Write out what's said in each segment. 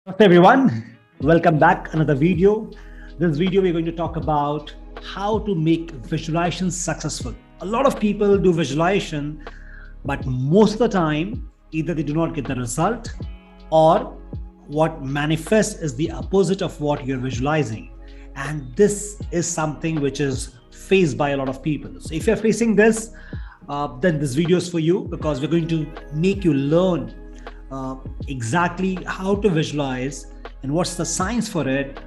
Hey everyone, welcome back. Another video. This video we're going to talk about how to make visualization successful. A lot of people do visualization, but most of the time, either they do not get the result or what manifests is the opposite of what you're visualizing. And this is something which is faced by a lot of people. So if you're facing this, then this video is for you because we're going to make you learn exactly how to visualize and what's the science for it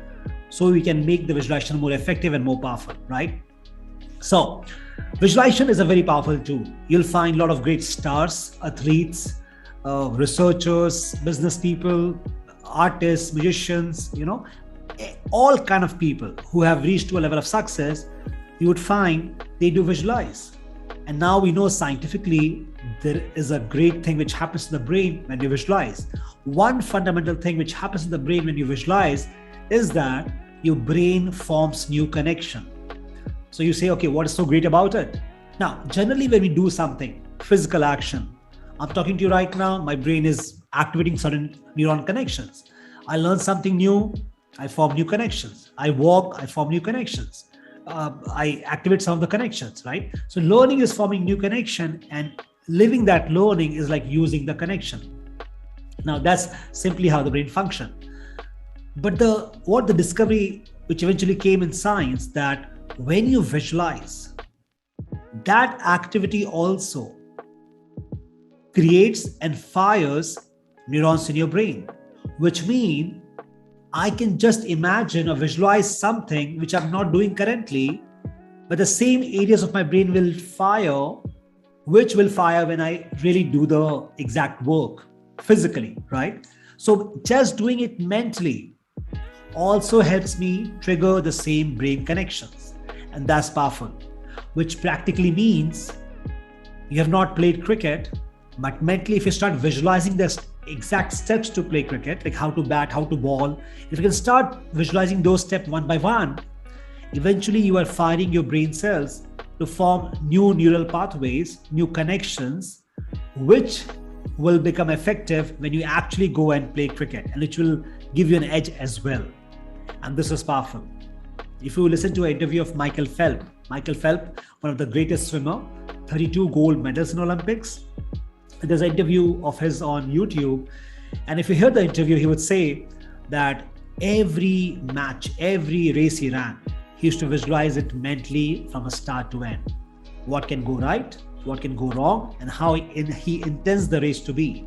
so we can make the visualization more effective and more powerful, right? So visualization is a very powerful tool. You'll find a lot of great stars, athletes, researchers, business people, artists, musicians, all kind of people who have reached to a level of success. You would find they do visualize. And now we know scientifically there is a great thing which happens to the brain when you visualize. One fundamental thing which happens in the brain when you visualize is that your brain forms new connection. So you say, okay, what is so great about it? Now, generally when we do something, physical action, I'm talking to you right now, my brain is activating certain neuron connections. I learn something new, I form new connections. I walk, I form new connections. I activate some of the connections, right? So learning is forming new connection, and living that learning is like using the connection. Now that's simply how the brain functions. But the discovery which eventually came in science, that when you visualize, that activity also creates and fires neurons in your brain, which means I can just imagine or visualize something which I'm not doing currently, but the same areas of my brain will fire, which will fire when I really do the exact work physically, right? So just doing it mentally also helps me trigger the same brain connections. And that's powerful, which practically means you have not played cricket, but mentally, if you start visualizing the exact steps to play cricket, like how to bat, how to ball, if you can start visualizing those steps one by one, eventually you are firing your brain cells to form new neural pathways, new connections, which will become effective when you actually go and play cricket, and which will give you an edge as well. And this is powerful. If you listen to an interview of Michael Phelps, one of the greatest swimmer, 32 gold medals in Olympics, there's an interview of his on YouTube. And if you hear the interview, he would say that every match, every race he ran, he used to visualize it mentally from a start to end. What can go right, what can go wrong, and how he intends the race to be.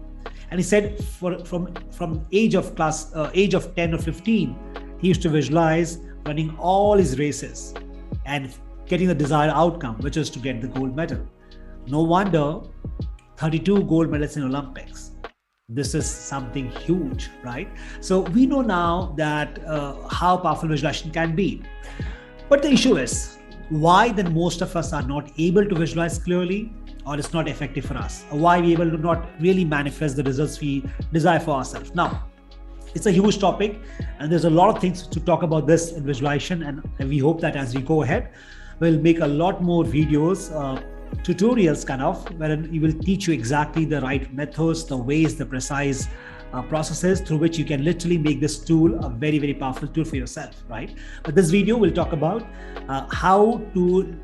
And he said from age of 10 or 15, he used to visualize running all his races and getting the desired outcome, which is to get the gold medal. No wonder 32 gold medals in Olympics. This is something huge, right? So we know now that how powerful visualization can be. But the issue is, why then most of us are not able to visualize clearly, or it's not effective for us? Or why we able to not really manifest the results we desire for ourselves? Now, it's a huge topic, and there's a lot of things to talk about this in visualization, and we hope that as we go ahead, we'll make a lot more videos, tutorials kind of, wherein we will teach you exactly the right methods, the ways, the precise processes through which you can literally make this tool a very, very powerful tool for yourself, right? But this video will talk about how to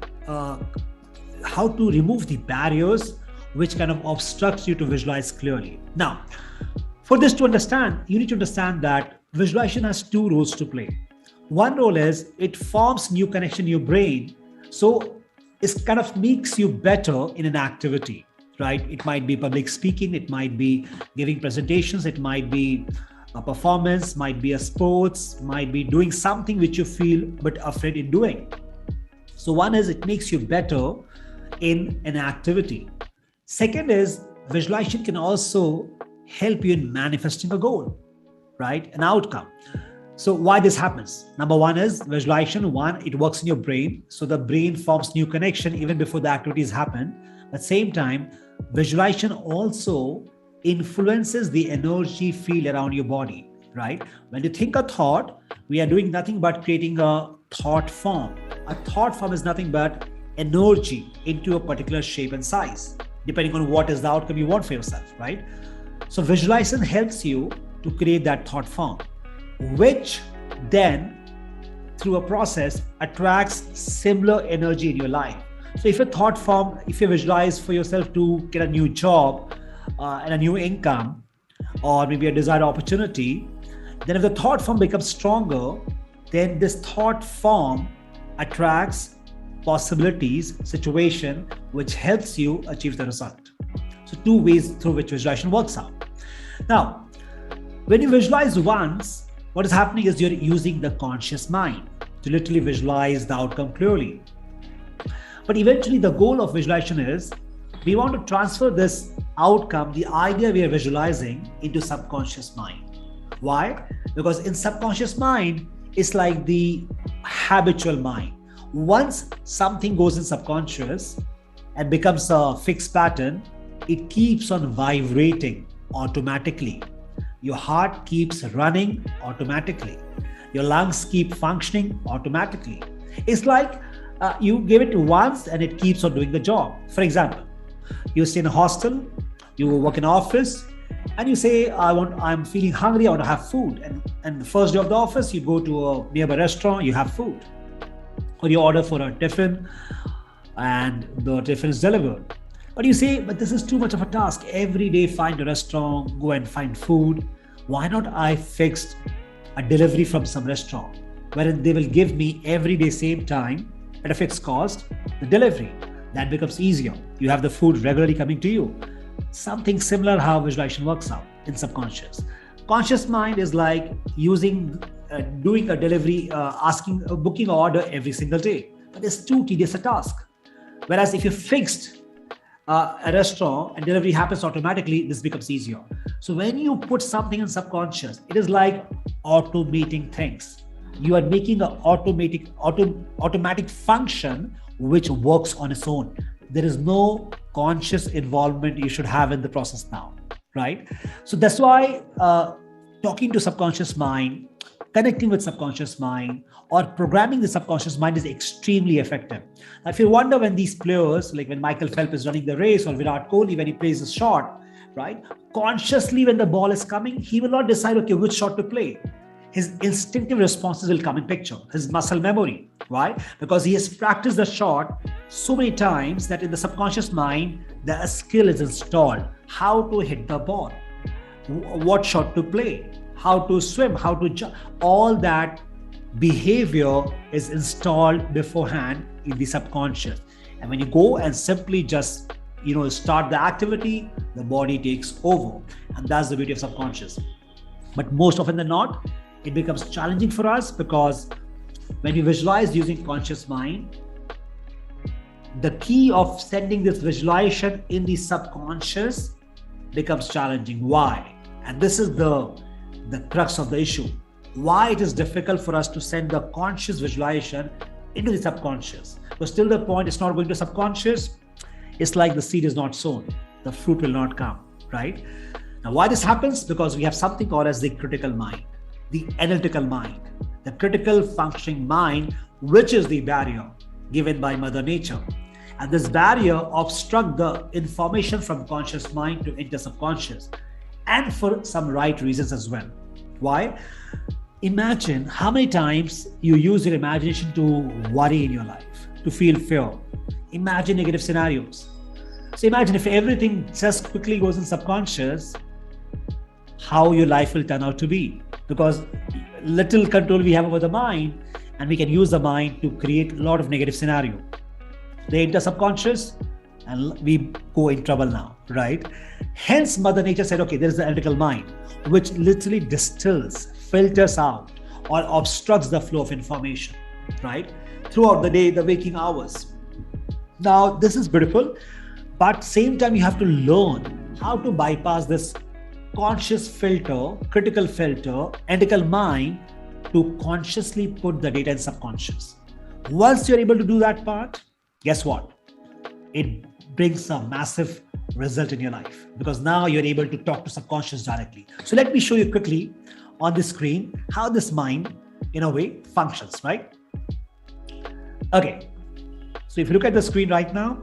remove the barriers which kind of obstructs you to visualize clearly. Now, for this to understand, you need to understand that visualization has two roles to play. One role is it forms new connection in your brain, so it kind of makes you better in an activity, right? It might be public speaking, it might be giving presentations, it might be a performance, might be a sports, might be doing something which you feel but afraid in doing. So one is it makes you better in an activity. Second is visualization can also help you in manifesting a goal, right? An outcome. So why this happens? Number one is visualization. One, it works in your brain. So the brain forms new connection even before the activities happen. At the same time, visualization also influences the energy field around your body, right? When you think a thought, we are doing nothing but creating a thought form. A thought form is nothing but energy into a particular shape and size, depending on what is the outcome you want for yourself, right? So visualization helps you to create that thought form, which then through a process attracts similar energy in your life. So if a thought form, if you visualize for yourself to get a new job and a new income, or maybe a desired opportunity, then if the thought form becomes stronger, then this thought form attracts possibilities, situation, which helps you achieve the result. So two ways through which visualization works out. Now, when you visualize once, what is happening is you're using the conscious mind to literally visualize the outcome clearly. But eventually the goal of visualization is we want to transfer this outcome, the idea we are visualizing, into subconscious mind. Why? Because in subconscious mind, it's like the habitual mind. Once something goes in subconscious and becomes a fixed pattern, it keeps on vibrating automatically. Your heart keeps running automatically. Your lungs keep functioning automatically. It's like you give it once and it keeps on doing the job. For example, you stay in a hostel, you work in an office, and you say, I'm feeling hungry, I want to have food. And the first day of the office, you go to a nearby restaurant, you have food. Or you order for a tiffin and the tiffin is delivered. But you say, but this is too much of a task. Every day find a restaurant, go and find food. Why not I fixed a delivery from some restaurant wherein they will give me every day same time at a fixed cost, the delivery. That becomes easier. You have the food regularly coming to you. Something similar how visualization works out in subconscious. Conscious mind is like doing a delivery, booking an order every single day. But it's too tedious a task. Whereas if you fixed a restaurant and delivery happens automatically, this becomes easier. So when you put something in subconscious, it is like automating things. You are making an automatic function which works on its own. There is no conscious involvement you should have in the process now, right? So that's why talking to subconscious mind, connecting with subconscious mind, or programming the subconscious mind is extremely effective. Now, if you wonder when these players, like when Michael Phelps is running the race or Virat Kohli, when he plays a shot, right? Consciously, when the ball is coming, he will not decide, okay, which shot to play. His instinctive responses will come in picture, his muscle memory. Why? Because he has practiced the shot so many times that in the subconscious mind, the skill is installed. How to hit the ball, what shot to play, how to swim, how to jump. All that behavior is installed beforehand in the subconscious. And when you go and simply just start the activity, the body takes over. And that's the beauty of subconscious. But most often than not, it becomes challenging for us because when you visualize using conscious mind, the key of sending this visualization in the subconscious becomes challenging. Why? And this is the crux of the issue. Why it is difficult for us to send the conscious visualization into the subconscious. Because till the point it's not going to subconscious, it's like the seed is not sown. The fruit will not come, right? Now, why this happens? Because we have something called as the critical mind, the analytical mind, the critical functioning mind, which is the barrier given by Mother Nature. And this barrier obstructs the information from conscious mind to enter subconscious, and for some right reasons as well. Why? Imagine how many times you use your imagination to worry in your life, to feel fear. Imagine negative scenarios. So imagine if everything just quickly goes in subconscious, how your life will turn out to be. Because little control we have over the mind, and we can use the mind to create a lot of negative scenario. They enter subconscious and we go in trouble now, right? Hence, Mother Nature said, okay, there is the analytical mind, which literally distills, filters out, or obstructs the flow of information, right? Throughout the day, the waking hours. Now, this is beautiful, but same time, you have to learn how to bypass this conscious filter, critical filter, analytical mind to consciously put the data in subconscious. Once you're able to do that part, guess what? It brings a massive result in your life because now you're able to talk to subconscious directly. So let me show you quickly on the screen how this mind, in a way, functions, right? Okay. So if you look at the screen right now,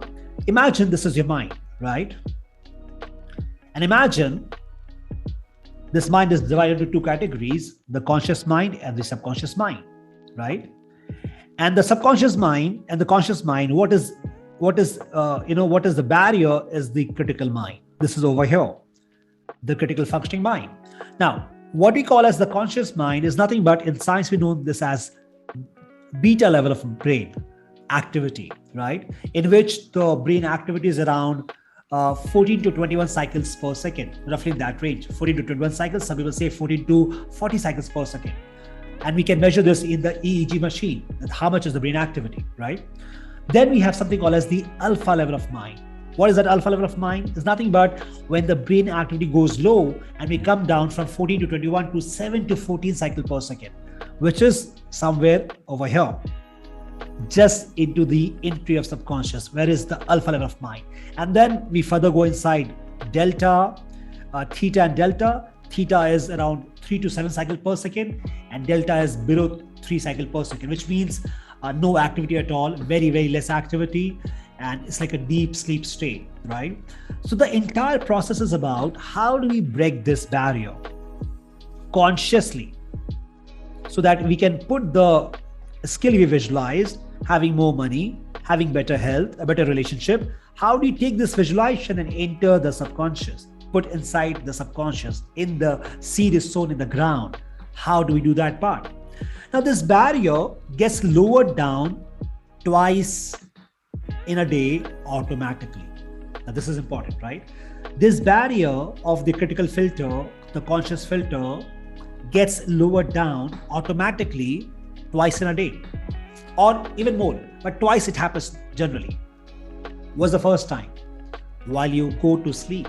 imagine this is your mind, right? And imagine This mind is divided into two categories: the conscious mind and the subconscious mind, right? And the subconscious mind and the conscious mind, what is the barrier is the critical mind. This is over here, the critical functioning mind. Now, what we call as the conscious mind is nothing but, in science we know this as beta level of brain activity, right? In which the brain activity is around 14 to 21 cycles per second, roughly in that range. 14 to 21 cycles, some people say 14 to 40 cycles per second. And we can measure this in the EEG machine, that how much is the brain activity, right? Then we have something called as the alpha level of mind. What is that alpha level of mind? It's nothing but when the brain activity goes low and we come down from 14 to 21 to 7 to 14 cycles per second, which is somewhere over here, just into the entry of subconscious, where is the alpha level of mind. And then we further go inside delta, theta and delta. Theta is around 3 to 7 cycles per second, and delta is below 3 cycles per second, which means no activity at all, very, very less activity. And it's like a deep sleep state, right? So the entire process is about how do we break this barrier consciously so that we can put the skill we visualized, having more money, having better health, a better relationship. How do you take this visualization and enter the subconscious, put inside the subconscious, in the seed is sown in the ground? How do we do that part? Now, this barrier gets lowered down twice in a day automatically. Now, this is important, right? This barrier of the critical filter, the conscious filter, gets lowered down automatically twice in a day, or even more, but twice it happens generally. What's the first time? While you go to sleep,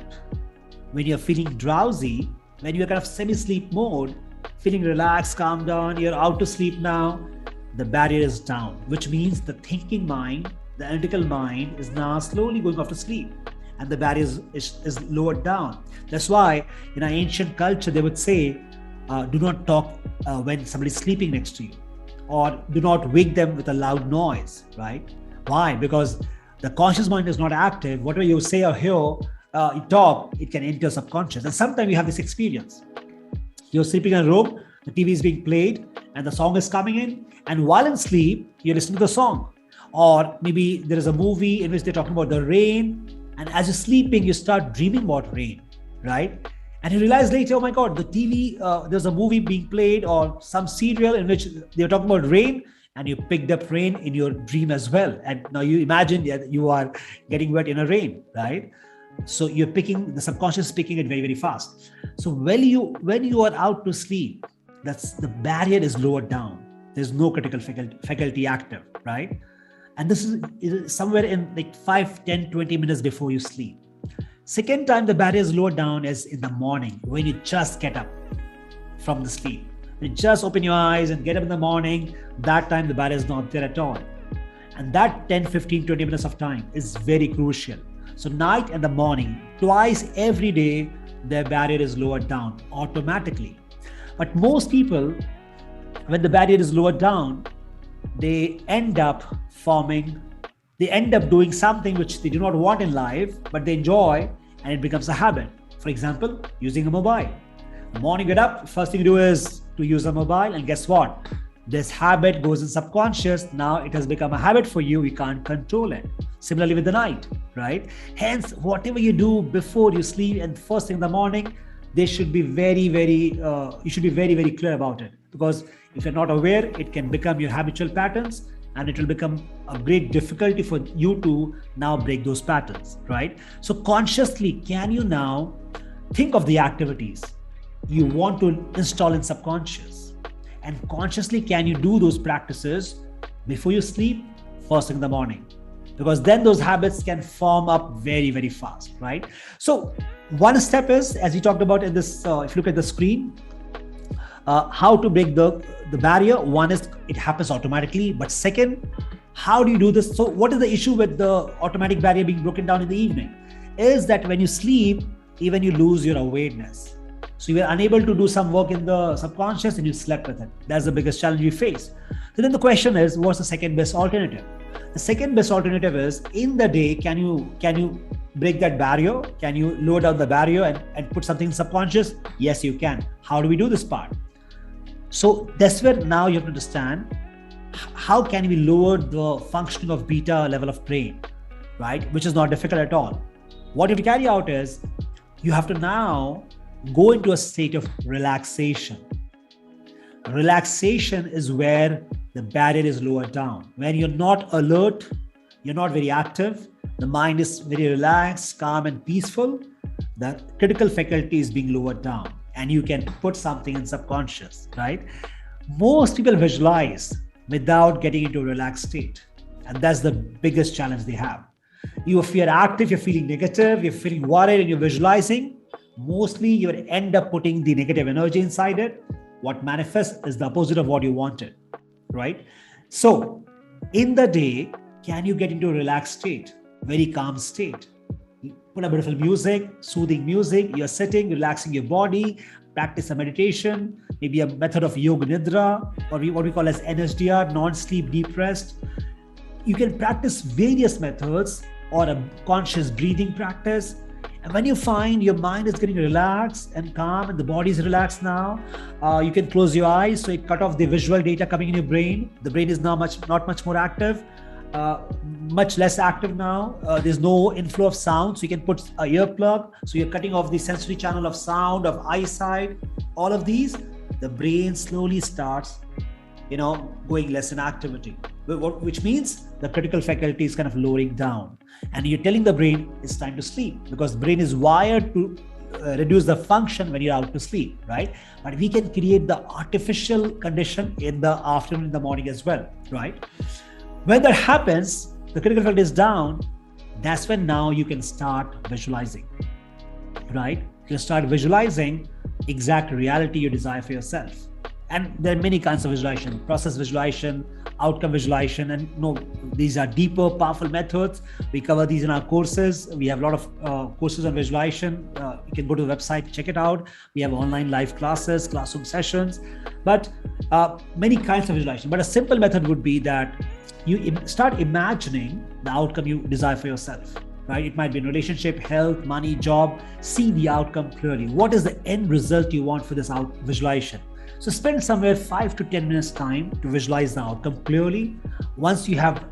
when you're feeling drowsy, when you're kind of semi-sleep mode, feeling relaxed, calm down, you're out to sleep now, the barrier is down, which means the thinking mind, the analytical mind is now slowly going off to sleep, and the barrier is lowered down. That's why in our ancient culture, they would say, do not talk when somebody's sleeping next to you, or do not wake them with a loud noise, right? Why? Because the conscious mind is not active. Whatever you say or hear, you talk, it can enter subconscious. And sometimes you have this experience. You're sleeping in a room, the TV is being played, and the song is coming in. And while in sleep, you listen to the song. Or maybe there is a movie in which they're talking about the rain. And as you're sleeping, you start dreaming about rain, right? And you realize later, oh my God, the TV, there's a movie being played or some serial in which they're talking about rain, and you picked up rain in your dream as well. And now you imagine that you are getting wet in a rain, right? So you're picking, the subconscious is picking it very, very fast. So when you are out to sleep, that's the barrier is lowered down. There's no critical faculty active, right? And this is somewhere in like 5, 10, 20 minutes before you sleep. Second time the barrier is lowered down is in the morning, when you just get up from the sleep. You just open your eyes and get up in the morning. That time the barrier is not there at all. And that 10, 15, 20 minutes of time is very crucial. So night and the morning, twice every day, their barrier is lowered down automatically. But most people, when the barrier is lowered down, they end up doing something which they do not want in life, but they enjoy, and it becomes a habit. For example, using a mobile. The morning you get up, first thing you do is to use a mobile, and guess what? This habit goes in subconscious. Now it has become a habit for you. You can't control it. Similarly with the night, right? Hence, whatever you do before you sleep and first thing in the morning, they should be very, very, you should be very, very clear about it. Because if you're not aware, it can become your habitual patterns, and it will become a great difficulty for you to now break those patterns, right? So consciously, can you now think of the activities you want to install in subconscious? And consciously, can you do those practices before you sleep, first thing in the morning? Because then those habits can form up very, very fast, right? So one step is, as we talked about in this, if you look at the screen, how to break the barrier. One is it happens automatically. But second, how do you do this? So what is the issue with the automatic barrier being broken down in the evening? Is that when you sleep, even you lose your awareness. So you are unable to do some work in the subconscious and you slept with it. That's the biggest challenge you face. So then the question is, what's the second best alternative? The second best alternative is in the day, can you break that barrier? Can you lower down the barrier and put something in subconscious? Yes, you can. How do we do this part? So that's where now you have to understand how can we lower the functioning of beta level of brain, right? Which is not difficult at all. What you have to carry out is you have to now go into a state of relaxation. Relaxation is where the barrier is lowered down. When you're not alert, you're not very active, the mind is very relaxed, calm, and peaceful, the critical faculty is being lowered down, and you can put something in subconscious, right? Most people visualize without getting into a relaxed state, and that's the biggest challenge they have. If you're active, you're feeling negative, you're feeling worried, and you're visualizing, mostly you end up putting the negative energy inside it. What manifests is the opposite of what you wanted, right? So in the day, can you get into a relaxed state, very calm state? Put a beautiful music, soothing music, you're sitting, relaxing your body, practice a meditation, maybe a method of yoga nidra, or what we call as NSDR, non-sleep depressed. You can practice various methods or a conscious breathing practice. And when you find your mind is getting relaxed and calm and the body is relaxed now, you can close your eyes. So it cut off the visual data coming in your brain. The brain is now not much more active, much less active now. There's no inflow of sound. So you can put a earplug. So you're cutting off the sensory channel of sound, of eyesight, all of these. The brain slowly starts, going less in activity, which means the critical faculty is kind of lowering down. And you're telling the brain it's time to sleep, because the brain is wired to reduce the function when you're out to sleep, right? But we can create the artificial condition in the afternoon, in the morning as well, right? When that happens, the critical faculty is down. That's when now you can start visualizing, right? You start visualizing exact reality you desire for yourself. And there are many kinds of visualization: process visualization, outcome visualization, and these are deeper, powerful methods. We cover these in our courses. We have a lot of courses on visualization. You can go to the website, check it out. We have online live classes, classroom sessions, but many kinds of visualization. But a simple method would be that you start imagining the outcome you desire for yourself, right? It might be in relationship, health, money, job. See the outcome clearly. What is the end result you want for this visualization? So spend somewhere 5 to 10 minutes time to visualize the outcome clearly once you have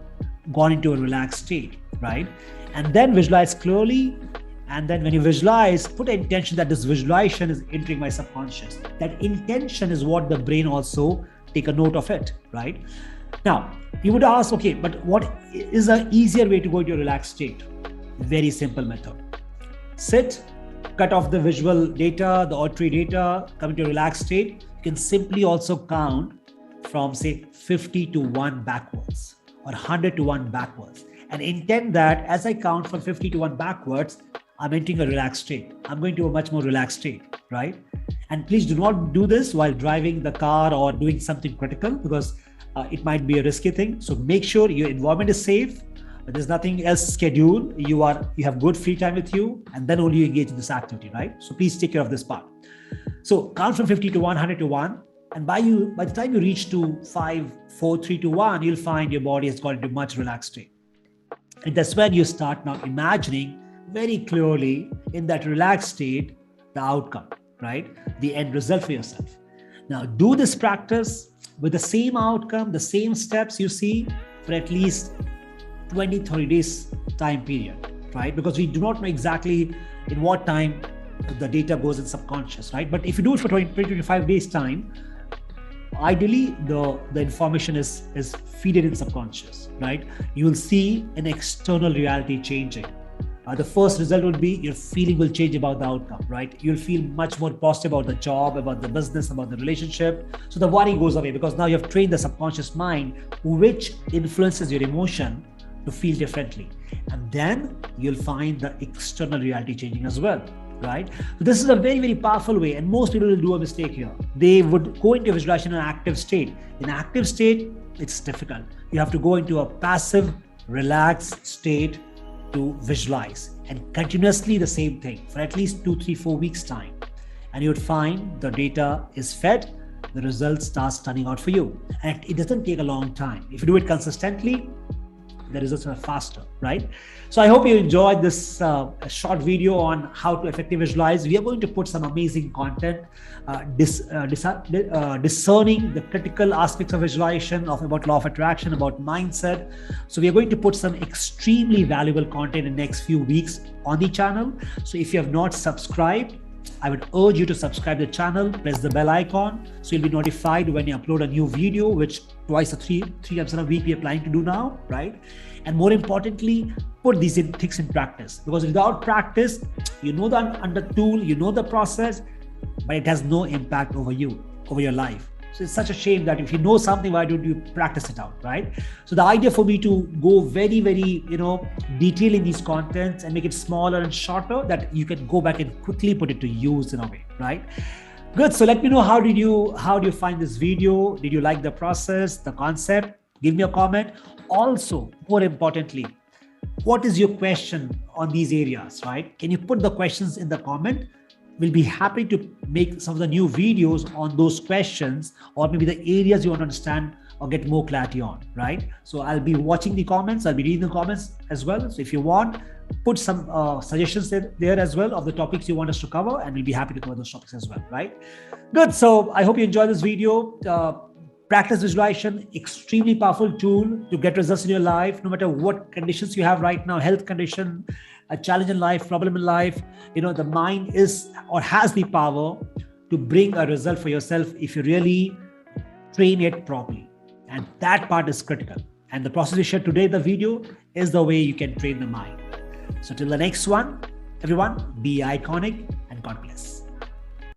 gone into a relaxed state, right? And then visualize clearly. And then when you visualize, put an intention that this visualization is entering my subconscious. That intention is what the brain also take a note of it, right? Now, you would ask, okay, but what is an easier way to go into a relaxed state? Very simple method. Sit, cut off the visual data, the auditory data, come into a relaxed state. You can simply also count from, say, 50 to 1 backwards or 100 to 1 backwards, and intend that as I count from 50 to 1 backwards, I'm entering a relaxed state. I'm going to a much more relaxed state, right? And please do not do this while driving the car or doing something critical, because it might be a risky thing. So make sure your environment is safe. There's nothing else scheduled. You have good free time with you, and then only you engage in this activity, right? So please take care of this part. So count from 50 to 100 to 1. And by the time you reach to 5, 4, 3 to 1, you'll find your body has got into much relaxed state. And that's when you start now imagining very clearly in that relaxed state, the outcome, right? The end result for yourself. Now do this practice with the same outcome, the same steps you see for at least 20, 30 days time period, right? Because we do not know exactly in what time the data goes in subconscious, right? But if you do it for 20, 25 days time, ideally the information is feeded in subconscious, right? You will see an external reality changing. The first result would be your feeling will change about the outcome, right? You'll feel much more positive about the job, about the business, about the relationship. So the worry goes away, because now you have trained the subconscious mind, which influences your emotion to feel differently. And then you'll find the external reality changing as well, right? So this is a very, very powerful way. And most people will do a mistake here. They would go into visualization in an active state. In active state, it's difficult. You have to go into a passive, relaxed state to visualize, and continuously the same thing for at least 2, 3, 4 weeks time. And you would find the data is fed, the results starts turning out for you. And it doesn't take a long time. If you do it consistently, the results are faster, right? So I hope you enjoyed this short video on how to effectively visualize. We are going to put some amazing content, discerning the critical aspects of visualization, about law of attraction, about mindset. So we are going to put some extremely valuable content in the next few weeks on the channel. So if you have not subscribed, I would urge you to subscribe to the channel, press the bell icon, so you'll be notified when you upload a new video, which twice or three times in a week we are planning to do now, right? And more importantly, put these things in practice, because without practice, you know the tool, you know the process, but it has no impact over you, over your life. So it's such a shame that if you know something, why don't you practice it out, right? So the idea for me to go very, very, detail in these contents and make it smaller and shorter, that you can go back and quickly put it to use in a way, right? Good. So let me know, how do you find this video? Did you like the process, the concept? Give me a comment. Also, more importantly, what is your question on these areas, right? Can you put the questions in the comment? We'll be happy to make some of the new videos on those questions, or maybe the areas you want to understand or get more clarity on, right? So I'll be watching the comments, I'll be reading the comments as well. So if you want, put some suggestions there as well of the topics you want us to cover, and we'll be happy to cover those topics as well, right? Good. So I hope you enjoyed this video. Practice visualization, extremely powerful tool to get results in your life, no matter what conditions you have right now, health condition, a challenge in life, problem in life. The mind is or has the power to bring a result for yourself if you really train it properly. And that part is critical. And the process we shared today in the video is the way you can train the mind. So till the next one, everyone, be iconic and God bless.